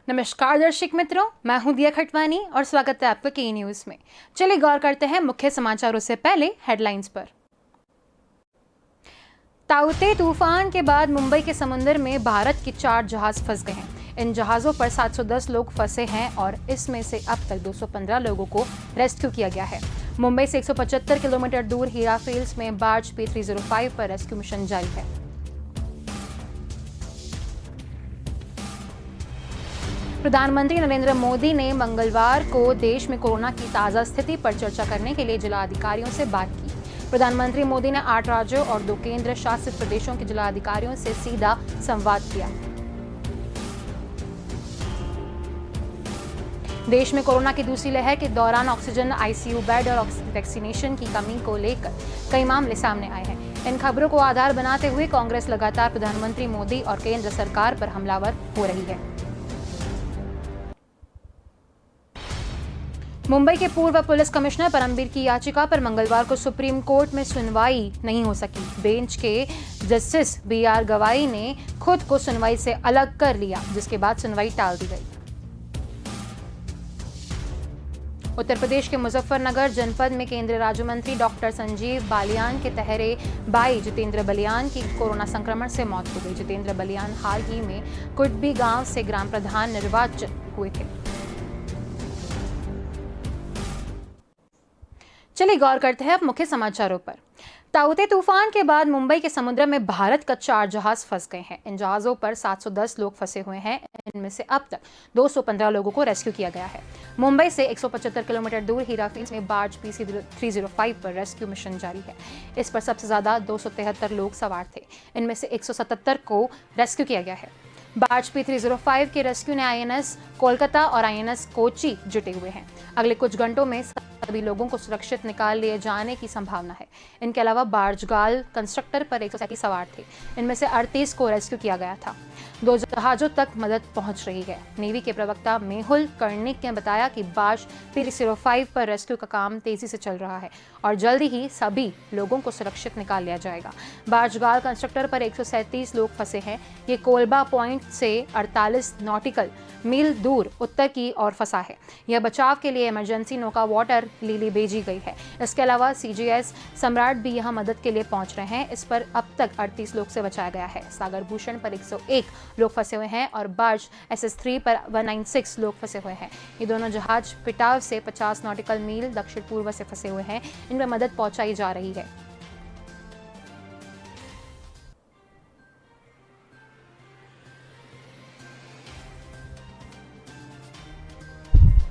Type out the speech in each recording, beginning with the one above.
नमस्कार दर्शक मित्रों, मैं हूं दिया खटवानी और स्वागत है आपका के न्यूज में। चलिए गौर करते हैं मुख्य समाचारों से पहले हेडलाइंस पर। ताउते तूफान के बाद मुंबई के समुद्र में भारत के 4 जहाज फंस गए हैं। इन जहाजों पर 710 लोग फंसे हैं और इसमें से अब तक 215 लोगों को रेस्क्यू किया गया है। मुंबई से 175 किलोमीटर दूर हीरा फील्ड्स में बार्ज P305 पर रेस्क्यू मिशन जारी है। प्रधानमंत्री नरेंद्र मोदी ने मंगलवार को देश में कोरोना की ताज़ा स्थिति पर चर्चा करने के लिए जिलाधिकारियों से बात की। प्रधानमंत्री मोदी ने 8 राज्यों और 2 केंद्र शासित प्रदेशों के जिलाधिकारियों से सीधा संवाद किया। देश में कोरोना की दूसरी लहर के दौरान ऑक्सीजन, आईसीयू बेड और वैक्सीनेशन की कमी को लेकर कई मामले सामने आए हैं। इन खबरों को आधार बनाते हुए कांग्रेस लगातार प्रधानमंत्री मोदी और केंद्र सरकार पर हमलावर हो रही है। मुंबई के पूर्व पुलिस कमिश्नर परमबीर की याचिका पर मंगलवार को सुप्रीम कोर्ट में सुनवाई नहीं हो सकी। बेंच के जस्टिस BR गवाई ने खुद को सुनवाई से अलग कर लिया, जिसके बाद सुनवाई टाल दी गई। उत्तर प्रदेश के मुजफ्फरनगर जनपद में केंद्रीय राज्य मंत्री डॉक्टर संजीव बालियान के तहरे भाई जितेंद्र बलियान की कोरोना संक्रमण से मौत हो गई। जितेंद्र बलियान हाल ही में कुटबी गांव से ग्राम प्रधान निर्वाचित हुए थे। चलिए गौर करते हैं अब मुख्य समाचारों पर। ताउते तूफान के बाद मुंबई के समुद्र में भारत का 4 जहाज फंस गए हैं। इन जहाजों पर 710 लोग फंसे हुए हैं। इनमें से अब तक 215 लोगों को रेस्क्यू किया गया है। मुंबई से 175 किलोमीटर दूर हीरा फील्ड्स में बार्ज P305 पर रेस्क्यू मिशन जारी है। इस पर सबसे ज्यादा 273 लोग सवार थे। इनमें से 177 को रेस्क्यू किया गया है। बार्ज P305 के रेस्क्यू ने INS कोलकाता और INS कोची जुटे हुए हैं। अगले कुछ घंटों में सभी लोगों को सुरक्षित निकाल लिए जाने की संभावना है। इनके अलावा बार्जगाल कंस्ट्रक्टर पर 137 सवार थे। इनमें से 38 को रेस्क्यू किया गया था। 2 जहाजों तक मदद पहुंच रही है। नेवी के प्रवक्ता मेहुल कर्णिक ने बताया कि बार्ज P305 पर रेस्क्यू का काम तेजी से चल रहा है और जल्दी ही सभी लोगों को सुरक्षित निकाल लिया जाएगा। बार्जगाल कंस्ट्रक्टर पर 137 लोग फंसे हैं। ये कोलबा पॉइंट से 48 नॉटिकल मील दूर उत्तर की ओर फंसा है। यह बचाव के लिए इमरजेंसी नौका वाटर लिली भेजी गई है। इसके अलावा CGS सम्राट भी यहां मदद के लिए पहुंच रहे हैं। इस पर अब तक 38 लोग से बचाया गया है। सागर भूषण पर 101 लोग फंसे हुए हैं और बार्ज SS3 पर 196 लोग फंसे हुए हैं। ये दोनों जहाज पिटाव से 50 नॉटिकल मील दक्षिण पूर्व से फंसे हुए हैं। इनमें मदद पहुंचाई जा रही है।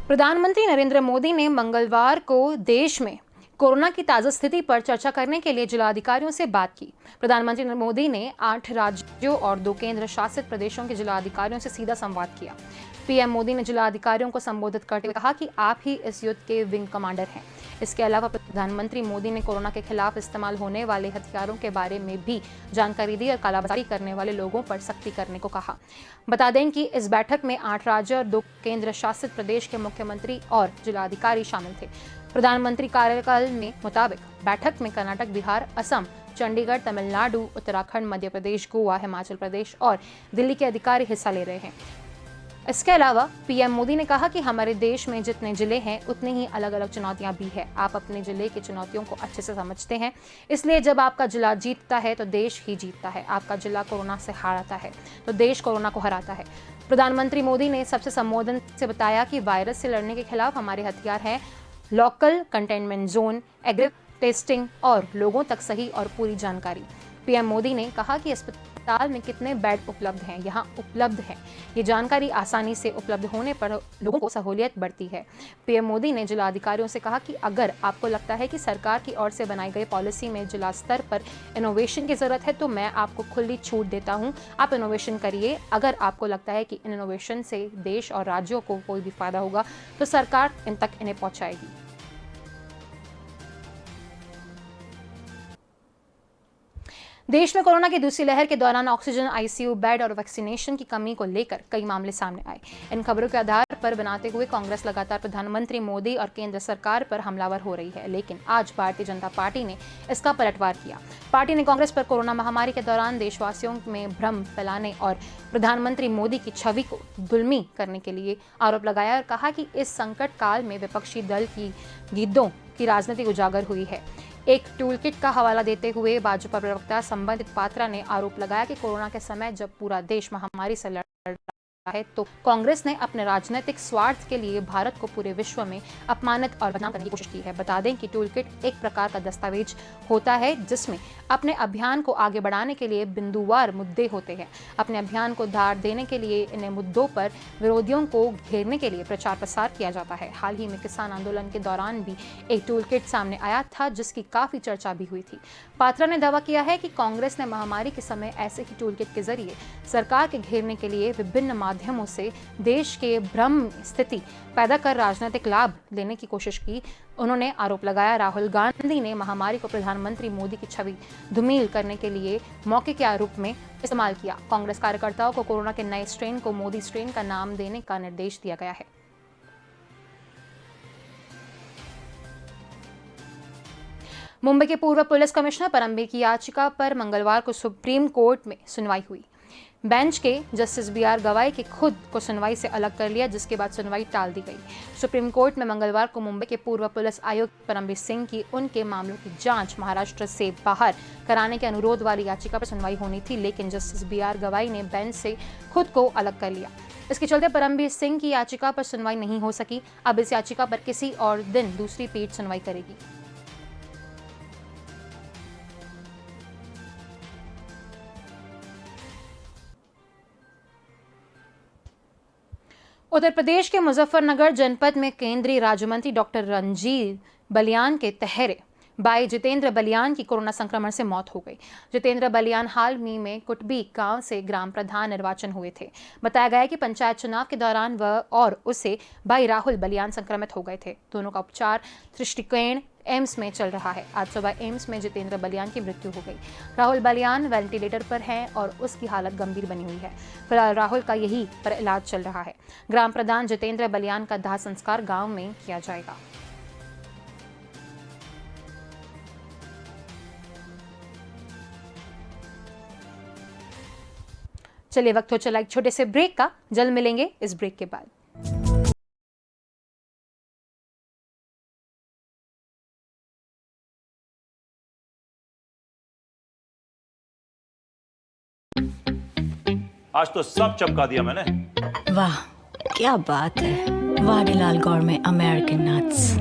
प्रधानमंत्री नरेंद्र मोदी ने मंगलवार को देश में कोरोना की ताज़ा स्थिति पर चर्चा करने के लिए जिलाधिकारियों से बात की। प्रधानमंत्री मोदी ने 8 राज्यों और 2 केंद्र शासित प्रदेशों के जिलाधिकारियों से सीधा संवाद किया। PM मोदी ने जिलाधिकारियों को संबोधित करते हुए कहा कि आप ही इस युद्ध के विंग कमांडर हैं। इसके अलावा प्रधानमंत्री मोदी ने कोरोना के खिलाफ इस्तेमाल होने वाले हथियारों के बारे में भी जानकारी दी और कालाबाजारी करने वाले लोगों पर सख्ती करने को कहा। बता दें कि इस बैठक में 8 राज्य और 2 केंद्र शासित प्रदेश के मुख्यमंत्री और जिलाधिकारी शामिल थे। प्रधानमंत्री कार्यकाल में मुताबिक बैठक में कर्नाटक, बिहार, असम, चंडीगढ़, तमिलनाडु, उत्तराखंड, मध्य प्रदेश, गोवा, हिमाचल प्रदेश और दिल्ली के अधिकारी हिस्सा ले रहे हैं। इसके अलावा PM मोदी ने कहा कि हमारे देश में जितने जिले हैं उतनी ही अलग अलग चुनौतियां भी है। आप अपने जिले की चुनौतियों को अच्छे से समझते हैं, इसलिए जब आपका जिला जीतता है तो देश ही जीतता है। आपका जिला कोरोना से हारता है तो देश कोरोना को हराता है। प्रधानमंत्री मोदी ने सबसे संबोधन से बताया कि वायरस से लड़ने के खिलाफ हमारे हथियार हैं local containment zone, aggressive testing और लोगों तक सही और पूरी जानकारी। PM मोदी ने कहा कि अस्पताल में कितने बेड उपलब्ध हैं, यहाँ उपलब्ध है। ये जानकारी आसानी से उपलब्ध होने पर लोगों को सहूलियत बढ़ती है। PM मोदी ने जिलाधिकारियों से कहा कि अगर आपको लगता है कि सरकार की ओर से बनाई गई पॉलिसी में जिला स्तर पर इनोवेशन की जरूरत है तो मैं आपको खुली छूट देता हूँ। आप इनोवेशन करिए। अगर आपको लगता है कि इन इनोवेशन से देश और राज्यों को कोई भी फायदा होगा तो सरकार इन तक इन्हें पहुँचाएगी। देश में कोरोना की दूसरी लहर के दौरान ऑक्सीजन, आईसीयू बेड और वैक्सीनेशन की कमी को लेकर कई मामले सामने आए। इन खबरों के आधार पर बनाते हुए कांग्रेस लगातार प्रधानमंत्री मोदी और केंद्र सरकार पर हमलावर हो रही है, लेकिन आज भारतीय जनता पार्टी ने इसका पलटवार किया। पार्टी ने कांग्रेस पर कोरोना महामारी के दौरान देशवासियों में भ्रम फैलाने और प्रधानमंत्री मोदी की छवि को धूमिल करने के लिए आरोप लगाया और कहा कि इस संकट काल में विपक्षी दल की गिद्धों की राजनीति उजागर हुई है। एक टूलकिट का हवाला देते हुए भाजपा प्रवक्ता संबंधित पात्रा ने आरोप लगाया कि कोरोना के समय जब पूरा देश महामारी से लड़ रहा है तो कांग्रेस ने अपने राजनीतिक स्वार्थ के लिए भारत को पूरे विश्व में अपमानित और बदनाम करने की कोशिश की है। बता दें कि टूलकिट एक प्रकार का दस्तावेज होता है जिसमें अपने अभियान को आगे बढ़ाने के लिए बिंदुवार मुद्दे होते हैं। अपने अभियान को धार देने के लिए इन मुद्दों पर विरोधियों को घेरने के लिए प्रचार प्रसार किया जाता है। हाल ही में किसान आंदोलन के दौरान भी एक टूलकिट सामने आया था जिसकी काफी चर्चा भी हुई थी। पात्रा ने दावा किया है कि कांग्रेस ने महामारी के समय ऐसे ही टूलकिट के जरिए सरकार के घेरने के लिए विभिन्न माध्यमों से देश के भ्रम स्थिति पैदा कर राजनीतिक लाभ लेने की कोशिश की। उन्होंने आरोप लगाया राहुल गांधी ने महामारी को प्रधानमंत्री मोदी की छवि धूमिल करने के लिए मौके के आरोप में इस्तेमाल किया। कांग्रेस कार्यकर्ताओं को कोरोना के नए स्ट्रेन को मोदी स्ट्रेन का नाम देने का निर्देश दिया गया है। मुंबई के पूर्व पुलिस कमिश्नर परमबीर की याचिका पर मंगलवार को सुप्रीम कोर्ट में सुनवाई हुई। बेंच के जस्टिस बीआर गवाई के खुद को सुनवाई से अलग कर लिया, जिसके बाद सुनवाई टाल दी गई। सुप्रीम कोर्ट में मंगलवार को मुंबई के पूर्व पुलिस आयुक्त परमबीर सिंह की उनके मामलों की जांच महाराष्ट्र से बाहर कराने के अनुरोध वाली याचिका पर सुनवाई होनी थी, लेकिन जस्टिस बीआर गवाई ने बेंच से खुद को अलग कर लिया। इसके चलते परमबीर सिंह की याचिका पर सुनवाई नहीं हो सकी। अब इस याचिका पर किसी और दिन दूसरी पीठ सुनवाई करेगी। उत्तर प्रदेश के मुजफ्फरनगर जनपद में केंद्रीय राज्य मंत्री डॉक्टर रणजीत बलियान के तहेरे भाई जितेंद्र बलियान की कोरोना संक्रमण से मौत हो गई। जितेंद्र बलियान हाल ही में कुटबी गांव से ग्राम प्रधान निर्वाचन हुए थे। बताया गया है कि पंचायत चुनाव के दौरान वह और उसे भाई राहुल बलियान संक्रमित हो गए थे। दोनों का उपचार दृष्टिकोण एम्स में चल रहा है। आज सुबह एम्स में जितेंद्र बलियान की मृत्यु हो गई। राहुल बलियान वेंटिलेटर पर हैं और उसकी हालत गंभीर बनी हुई है। फिलहाल राहुल का यही पर इलाज चल रहा है। ग्राम प्रधान जितेंद्र बलियान का दाह संस्कार गांव में किया जाएगा। चलिए वक्त हो चला एक छोटे से ब्रेक का। जल्द मिलेंगे इस ब्रेक के बाद। आज तो सब चमका दिया मैंने। वाह क्या बात है। Vadilal gourmet American nuts.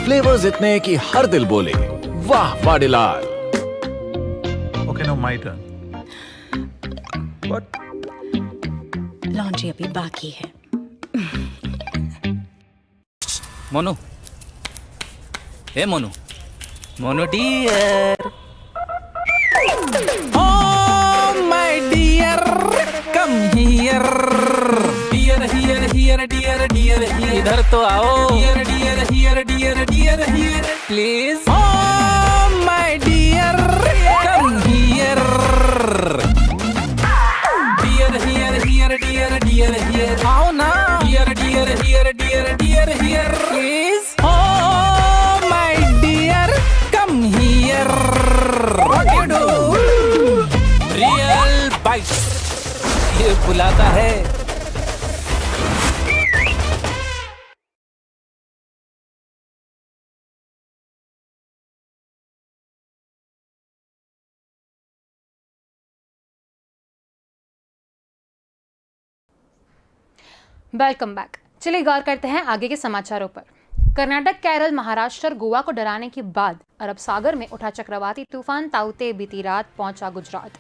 Flavours इतने कि हर दिल बोले वाह Vadilal. Okay no my turn. What? Laundry अभी बाकी है। मोनू, ए Monu, Monu dear. Oh my dear, come here. Dear, here, here, dear, dear, here. इधर तो आओ। Dear, dear, here, dear, dear, here. Please. Oh my dear, come here. Dear, here, here, dear, dear, here. आओ ना. Dear, dear, here, dear, dear, here. Please. Oh my dear, come here. What you do? Real bite. ये बुलाता है। Welcome back. चलिए गौर करते हैं आगे के समाचारों पर। कर्नाटक, केरल, महाराष्ट्र और गोवा को डराने के बाद अरब सागर में उठा चक्रवाती तूफान ताउते बीती रात पहुंचा गुजरात।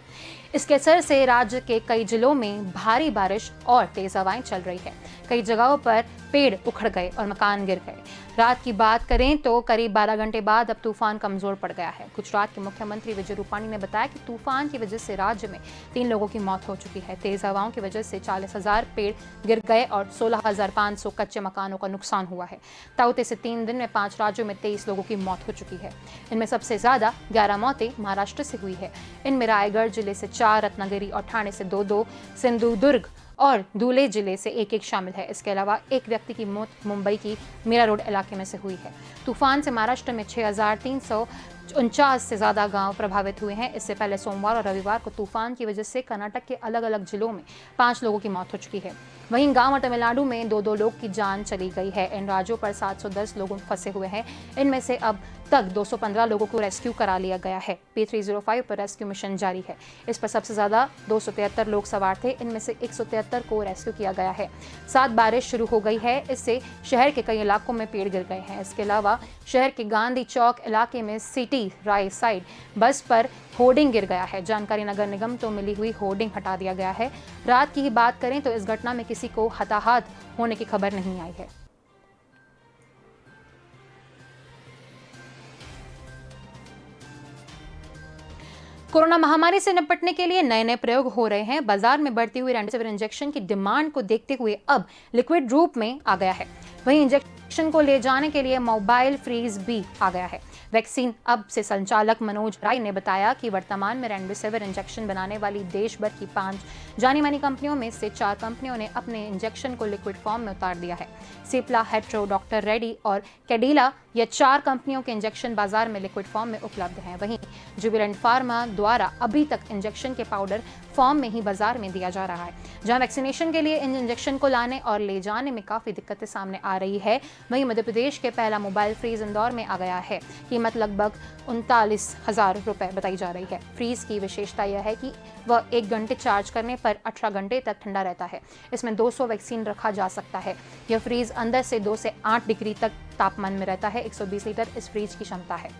इसके असर से राज्य के कई जिलों में भारी बारिश और तेज हवाएं चल रही है। कई जगहों पर पेड़ उखड़ गए और मकान गिर गए। रात की बात करें तो करीब 12 घंटे बाद अब तूफान कमजोर पड़ गया है। गुजरात के मुख्यमंत्री विजय रूपाणी ने बताया कि तूफान की वजह से राज्य में 3 लोगों की मौत हो चुकी है। तेज हवाओं की वजह से 40,000 पेड़ गिर गए और 16,500 कच्चे मकानों का नुकसान हुआ है। ताउते से 3 दिन में 5 राज्यों में 23 लोगों की मौत हो चुकी है। इनमें सबसे ज्यादा 11 मौतें महाराष्ट्र से हुई है। इनमें रायगढ़ जिले से 4, रत्नागिरी और ठाणे से 2-2, सिंधुदुर्ग और धुले जिले से 1-1 शामिल है। इसके अलावा एक व्यक्ति की मौत मुंबई की मीरा रोड इलाके में से हुई है। तूफान से महाराष्ट्र में 6,349 से ज्यादा गांव प्रभावित हुए हैं। इससे पहले सोमवार और रविवार को तूफान की वजह से कर्नाटक के अलग अलग जिलों में 5 लोगों की मौत हो चुकी है। वहीं गांव और तमिलनाडु में 2-2 लोग की जान चली गई है। इन राज्यों पर 710 लोग फंसे हुए हैं। इनमें से अब तक 215 लोगों को रेस्क्यू करा लिया गया है। P305 पर रेस्क्यू मिशन जारी है। इस पर सबसे ज्यादा 273 लोग सवार थे। इनमें से 173 को रेस्क्यू किया गया है। साथ बारिश शुरू हो गई है। इससे शहर के कई इलाकों में पेड़ गिर गए हैं। इसके अलावा शहर के गांधी चौक इलाके में सिटी राय साइड बस पर होर्डिंग गिर गया है। जानकारी नगर निगम तो मिली हुई होर्डिंग हटा दिया गया है। रात की ही बात करें तो इस घटना में किसी को हताहत होने की खबर नहीं आई है। कोरोना महामारी से निपटने के लिए नए नए प्रयोग हो रहे हैं। बाजार में बढ़ती हुई रेमडेसिविर इंजेक्शन की डिमांड को देखते हुए अब लिक्विड रूप में आ गया है। वहीं इंजेक्शन को ले जाने के लिए मोबाइल फ्रीज भी आ गया है। वैक्सीन अब से संचालक मनोज राय ने बताया कि वर्तमान में रेमडेसिविर इंजेक्शन बनाने वाली देश भर की 5 जानी मानी कंपनियों में से 4 कंपनियों ने अपने इंजेक्शन को लिक्विड फॉर्म में उतार दिया है। सिप्ला, हेट्रो, डॉक्टर रेड्डी और कैडिला ये 4 कंपनियों के इंजेक्शन बाजार में लिक्विड फॉर्म में उपलब्ध हैं। वहीं जुबिलेंट फार्मा द्वारा अभी तक इंजेक्शन के पाउडर फॉर्म में ही बाजार में दिया जा रहा है। जहां वैक्सीनेशन के लिए इन इंजेक्शन को लाने और ले जाने में काफी दिक्कतें सामने आ रही है, वहीं मध्य प्रदेश के पहला मोबाइल फ्रीज इंदौर में आ गया है। कीमत लगभग 39,000 रुपए बताई जा रही है। फ्रीज की विशेषता यह है कि वह 1 घंटे चार्ज करने पर 18 घंटे तक ठंडा रहता है। इसमें 200 वैक्सीन रखा जा सकता है। यह फ्रीज अंदर से 2 से 8 डिग्री तक तापमान में रहता है। 120 लीटर इस फ्रीज की क्षमता है।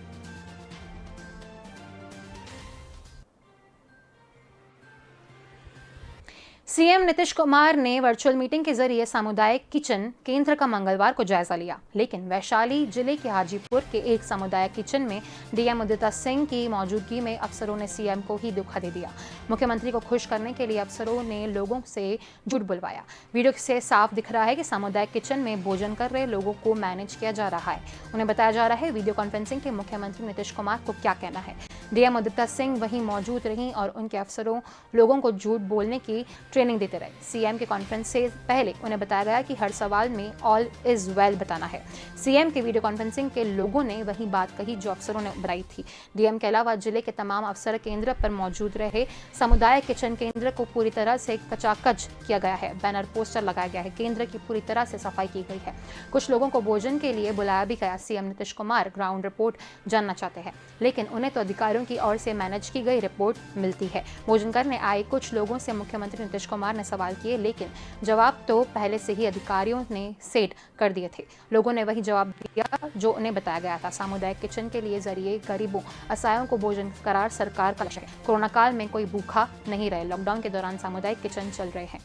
सीएम नीतीश कुमार ने वर्चुअल मीटिंग के जरिए सामुदायिक किचन केंद्र का मंगलवार को जायजा लिया, लेकिन वैशाली जिले के हाजीपुर के एक सामुदायिक किचन में डीएम उदिता सिंह की मौजूदगी में अफसरों ने सीएम को ही धोखा दे दिया। मुख्यमंत्री को खुश करने के लिए अफसरों ने लोगों से झूठ बुलवाया। वीडियो से साफ दिख रहा है कि सामुदायिक किचन में भोजन कर रहे लोगों को मैनेज किया जा रहा है। उन्हें बताया जा रहा है वीडियो कॉन्फ्रेंसिंग के मुख्यमंत्री नीतीश कुमार को क्या कहना है। डीएम उदिता सिंह वहीं मौजूद रहीं और उनके अफसरों लोगों को झूठ बोलने की ट्रेनिंग देते रहे। सीएम के कॉन्फ्रेंस से पहले उन्हें बताया गया कि हर सवाल में ऑल इज वेल बताना है। सीएम के वीडियो कॉन्फ्रेंसिंग के लोगों ने वही बात कही जो अफसरों ने बताई थी। डीएम के अलावा जिले के तमाम अफसर केंद्र पर मौजूद रहे। सामुदायिक किचन केंद्र को पूरी तरह से कचाकच किया गया है। बैनर पोस्टर लगाया गया है। केंद्र की पूरी तरह से सफाई की गई है। कुछ लोगों को भोजन के लिए बुलाया भी गया। CM Nitish Kumar ground report जानना चाहते हैं, लेकिन उन्हें तो अधिकारियों की ओर से मैनेज की गई रिपोर्ट मिलती है। भोजन करने आए कुछ लोगों से मुख्यमंत्री नीतीश कुमार ने सवाल किए, लेकिन जवाब तो पहले से ही अधिकारियों ने सेट कर दिए थे। लोगों ने वही जवाब दिया जो उन्हें बताया गया था। सामुदायिक किचन के लिए जरिए गरीबों असहायों को भोजन करार सरकार का लक्ष्य है। कोरोना काल में कोई भूखा नहीं रहे। लॉकडाउन के दौरान सामुदायिक किचन चल रहे हैं।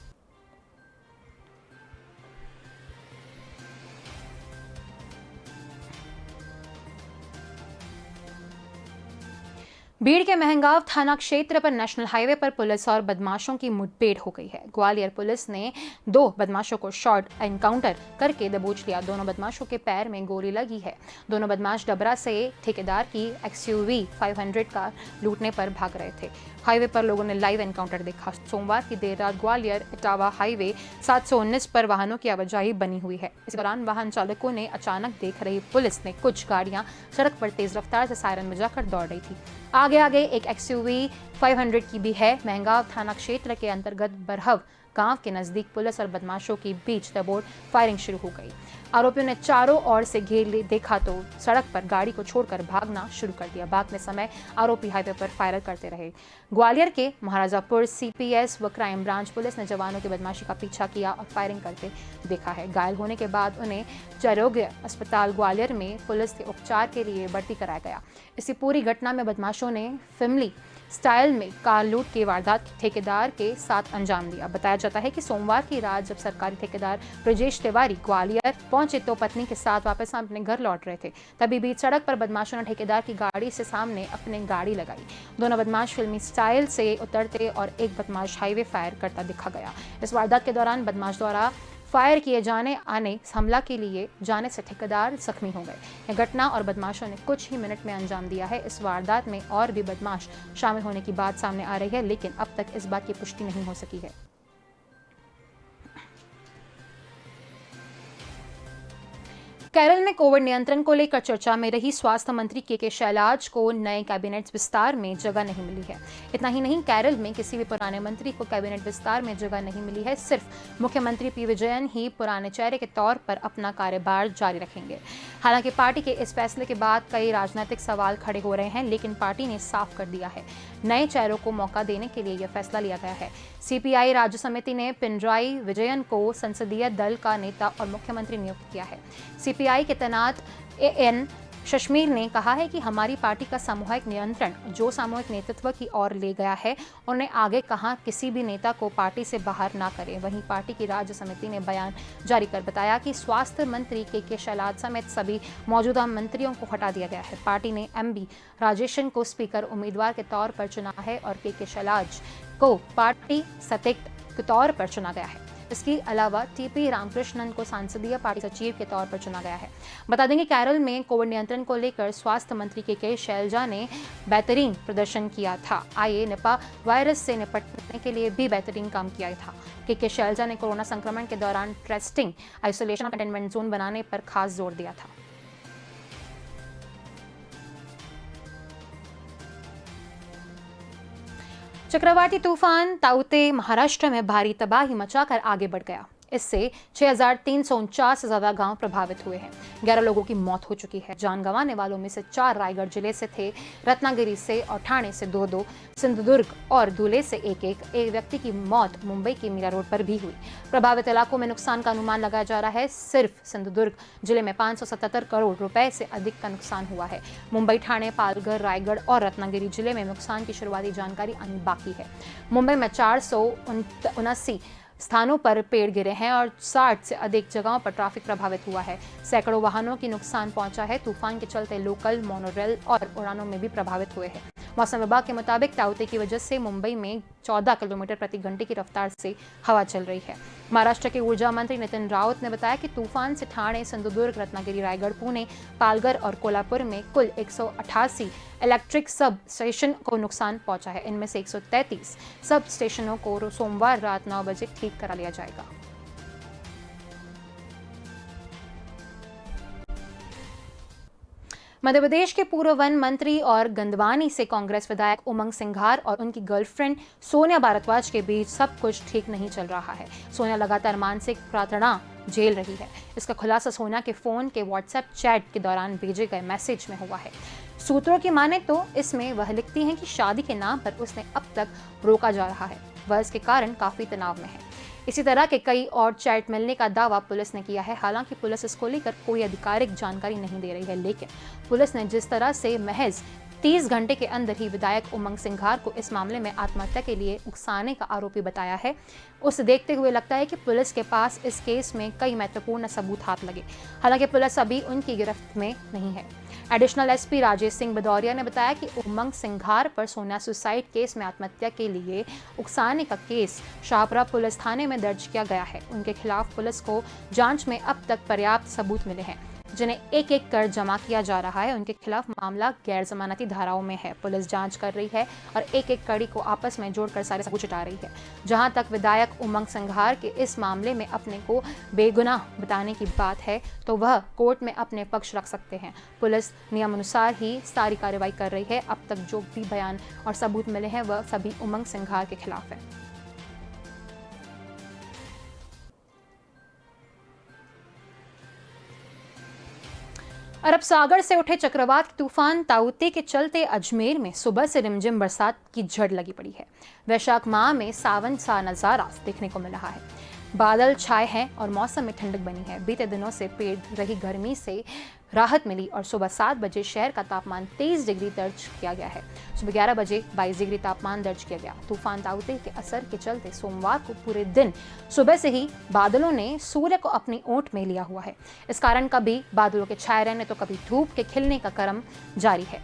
भीड़ के महंगाव थाना क्षेत्र पर नेशनल हाईवे पर पुलिस और बदमाशों की मुठभेड़ हो गई है। ग्वालियर पुलिस ने 2 बदमाशों को शॉर्ट एनकाउंटर करके दबोच लिया। दोनों बदमाशों के पैर में गोली लगी है। दोनों बदमाश डबरा से ठेकेदार की XUV 500 कार लूटने पर भाग रहे थे। हाईवे पर लोगों ने लाइव एनकाउंटर देखा। सोमवार की देर रात ग्वालियर इटावा हाईवे 719 पर वाहनों की आवाजाही बनी हुई है। इस दौरान वाहन चालकों ने अचानक देख रही पुलिस ने कुछ गाड़ियां सड़क पर तेज रफ्तार से सायरन बजाकर दौड़ रही थी। आगे एक XUV 500 की भी है। महंगाव थाना क्षेत्र के अंतर्गत बरहव गांव के नजदीक पुलिस और बदमाशों के बीच तबोड़ फायरिंग शुरू हो गई। आरोपियों ने चारों ओर से घेर देखा तो सड़क पर गाड़ी को छोड़कर भागना शुरू कर दिया। भागते समय आरोपी हाईवे पर फायर करते रहे। ग्वालियर के महाराजापुर सीपीएस व क्राइम ब्रांच पुलिस ने जवानों की बदमाशी का पीछा किया और फायरिंग करते देखा है। घायल होने के बाद उन्हें आरोग्य अस्पताल ग्वालियर में पुलिस के उपचार के लिए भर्ती कराया गया। इसी पूरी घटना में बदमाशों ने फिल्मी स्टाइल में कार लूट की वारदात ठेकेदार के साथ अंजाम दिया। बताया जाता है कि सोमवार की रात जब सरकारी ठेकेदार ब्रजेश तिवारी ग्वालियर पहुंचे तो पत्नी के साथ वापस अपने घर लौट रहे थे। तभी बीच सड़क पर बदमाशों ने ठेकेदार की गाड़ी से सामने अपनी गाड़ी लगाई। दोनों बदमाश फिल्मी स्टाइल से उतरते और एक बदमाश हाईवे फायर करता दिखा गया। इस वारदात के दौरान बदमाश द्वारा फायर किए जाने आने हमला के लिए जाने से ठेकेदार जख्मी हो गए। यह घटना और बदमाशों ने कुछ ही मिनट में अंजाम दिया है। इस वारदात में और भी बदमाश शामिल होने की बात सामने आ रही है, लेकिन अब तक इस बात की पुष्टि नहीं हो सकी है। केरल में कोविड नियंत्रण को लेकर चर्चा में रही स्वास्थ्य मंत्री के शैलाज को नए कैबिनेट विस्तार में जगह नहीं मिली है। इतना ही नहीं, केरल में किसी भी पुराने मंत्री को कैबिनेट विस्तार में जगह नहीं मिली है। सिर्फ मुख्यमंत्री पी विजयन ही पुराने चेहरे के तौर पर अपना कार्यभार जारी रखेंगे। हालांकि पार्टी के इस फैसले के बाद कई राजनीतिक सवाल खड़े हो रहे हैं, लेकिन पार्टी ने साफ कर दिया है नए चेहरों को मौका देने के लिए यह फैसला लिया गया है। सीपीआई राज्य समिति ने पिनराई विजयन को संसदीय दल का नेता और मुख्यमंत्री नियुक्त किया है। सीपीआई के तैनात एएन शशमीर ने कहा है कि हमारी पार्टी का सामूहिक नियंत्रण जो सामूहिक नेतृत्व की ओर ले गया है, उन्हें आगे कहा किसी भी नेता को पार्टी से बाहर ना करें। वहीं पार्टी की राज्य समिति ने बयान जारी कर बताया कि स्वास्थ्य मंत्री के शैलाज समेत सभी मौजूदा मंत्रियों को हटा दिया गया है। पार्टी ने एमबी राजेशन को स्पीकर उम्मीदवार के तौर पर चुना है और के शैलाज को पार्टी सदस्य के तौर पर चुना गया है। इसके अलावा टीपी रामकृष्णन को संसदीय पार्टी सचिव के तौर पर चुना गया है। बता देंगे केरल में कोविड नियंत्रण को लेकर स्वास्थ्य मंत्री के शैलजा ने बेहतरीन प्रदर्शन किया था। आइए निपा वायरस से निपटने के लिए भी बेहतरीन काम किया था। के शैलजा ने कोरोना संक्रमण के दौरान टेस्टिंग, आइसोलेशन और कंटेनमेंट जोन बनाने पर खास जोर दिया था। चक्रवाती तूफान ताउते महाराष्ट्र में भारी तबाही मचाकर आगे बढ़ गया। इससे 6,349 से ज्यादा गांव प्रभावित हुए हैं। 11 लोगों की मौत हो चुकी है। जान गंवाने वालों में से 4 रायगढ़ जिले से थे, रत्नागिरी से और ठाणे से 2-2, सिंधुदुर्ग और धुले से 1-1। एक व्यक्ति की मौत मुंबई के मीरा रोड पर भी हुई। प्रभावित इलाकों में नुकसान का अनुमान लगाया जा रहा है। सिर्फ सिंधुदुर्ग जिले में 577 करोड़ रुपए से अधिक का नुकसान हुआ है। मुंबई, ठाणे, पालघर, रायगढ़ और रत्नागिरी जिले में नुकसान की शुरुआती जानकारी आनी बाकी है। मुंबई में 479 स्थानों पर पेड़ गिरे हैं और 60 से अधिक जगहों पर ट्रैफिक प्रभावित हुआ है। सैकड़ों वाहनों की नुकसान पहुंचा है। तूफान के चलते लोकल, मोनोरेल और उड़ानों में भी प्रभावित हुए हैं। मौसम विभाग के मुताबिक ताउते की वजह से मुंबई में 14 किलोमीटर प्रति घंटे की रफ्तार से हवा चल रही है। महाराष्ट्र के ऊर्जा मंत्री नितिन राउत ने बताया कि तूफान से ठाणे, सिंधुदुर्ग, रत्नागिरी, रायगढ़, पुणे, पालघर और कोल्हापुर में कुल 188 इलेक्ट्रिक सब स्टेशन को नुकसान पहुंचा है। इनमें से 133 सब स्टेशनों को सोमवार रात 9 बजे ठीक करा लिया जाएगा। मध्य प्रदेश के पूर्व वन मंत्री और गंदवानी से कांग्रेस विधायक उमंग सिंघार और उनकी गर्लफ्रेंड सोनिया भारद्वाज के बीच सब कुछ ठीक नहीं चल रहा है। सोनिया लगातार मानसिक यातना झेल रही है। इसका खुलासा सोनिया के फोन के व्हाट्सएप चैट के दौरान भेजे गए मैसेज में हुआ है। सूत्रों की माने तो इसमें वह लिखती हैं कि शादी के नाम पर उसने अब तक रोका जा रहा है। वह इसके कारण काफी तनाव में है। इसी तरह के कई और चैट मिलने का दावा पुलिस ने किया है। हालांकि पुलिस इसको लेकर कोई आधिकारिक जानकारी नहीं दे रही है, लेकिन पुलिस ने जिस तरह से महज 30 घंटे के अंदर ही विधायक उमंग सिंघार को इस मामले में आत्महत्या के लिए उकसाने का आरोपी बताया है, उसे देखते हुए लगता है कि पुलिस के पास इस केस में कई महत्वपूर्ण सबूत हाथ लगे। हालांकि पुलिस अभी उनकी गिरफ्त में नहीं है। एडिशनल एसपी राजेश सिंह भदौरिया ने बताया कि उमंग सिंघार पर सोनिया सुसाइड केस में आत्महत्या के लिए उकसाने का केस शाहपुरा पुलिस थाने में दर्ज किया गया है। उनके खिलाफ पुलिस को जांच में अब तक पर्याप्त सबूत मिले हैं, जिन्हें एक एक कर जमा किया जा रहा है। उनके खिलाफ मामला गैर जमानती धाराओं में है। पुलिस जांच कर रही है और एक एक कड़ी को आपस में जोड़कर सारे सबूत जुटा रही है। जहां तक विधायक उमंग सिंघार के इस मामले में अपने को बेगुनाह बताने की बात है, तो वह कोर्ट में अपने पक्ष रख सकते हैं। पुलिस नियमानुसार ही सारी कार्रवाई कर रही है। अब तक जो भी बयान और सबूत मिले हैं वह सभी उमंग सिंघार के खिलाफ है। अरब सागर से उठे चक्रवात तूफान ताउते के चलते अजमेर में सुबह से रिमझिम बरसात की झड़ लगी पड़ी है। वैशाख माह में सावन सा नजारा देखने को मिल रहा है। बादल छाए हैं और मौसम में ठंडक बनी है। बीते दिनों से पेड़ रही गर्मी से राहत मिली और सुबह 7 बजे शहर का तापमान 23 डिग्री दर्ज किया गया है। सुबह 11 बजे 22 डिग्री तापमान दर्ज किया गया। तूफान ताउते के असर के चलते सोमवार को पूरे दिन सुबह से ही बादलों ने सूर्य को अपनी ओट में लिया हुआ है। इस कारण कभी बादलों के छाए रहने तो कभी धूप के खिलने का क्रम जारी है।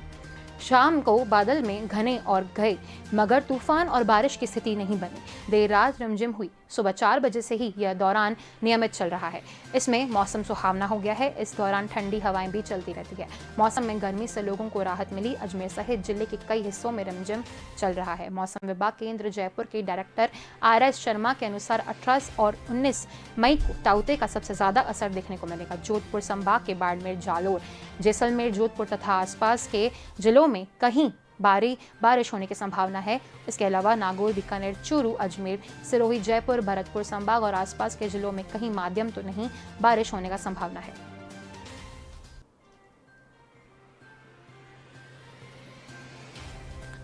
शाम को बादल में घने और गए मगर तूफान और बारिश की स्थिति नहीं बनी। देर रात रिमझिम हुई। सुबह 4 बजे से ही यह दौरान नियमित चल रहा है। इसमें मौसम सुहावना हो गया है। इस दौरान ठंडी हवाएं भी चलती रहती है। मौसम में गर्मी से लोगों को राहत मिली। अजमेर सहित जिले के कई हिस्सों में रिमझिम चल रहा है। मौसम विभाग केंद्र जयपुर के डायरेक्टर RS शर्मा के अनुसार 18 और 19 मई को ताउते का सबसे ज्यादा असर देखने को मिलेगा। जोधपुर संभाग के बाड़मेर, जालोर, जैसलमेर, जोधपुर तथा आसपास के जिलों में कहीं बारिश होने की संभावना है। इसके अलावा नागौर, बीकानेर, चूरू, अजमेर, सिरोही, जयपुर, भरतपुर संभाग और आसपास के जिलों में कहीं माध्यम तो नहीं बारिश होने का संभावना है।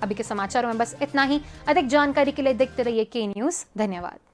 अभी के समाचारों में बस इतना ही। अधिक जानकारी के लिए देखते रहिए के न्यूज़। धन्यवाद।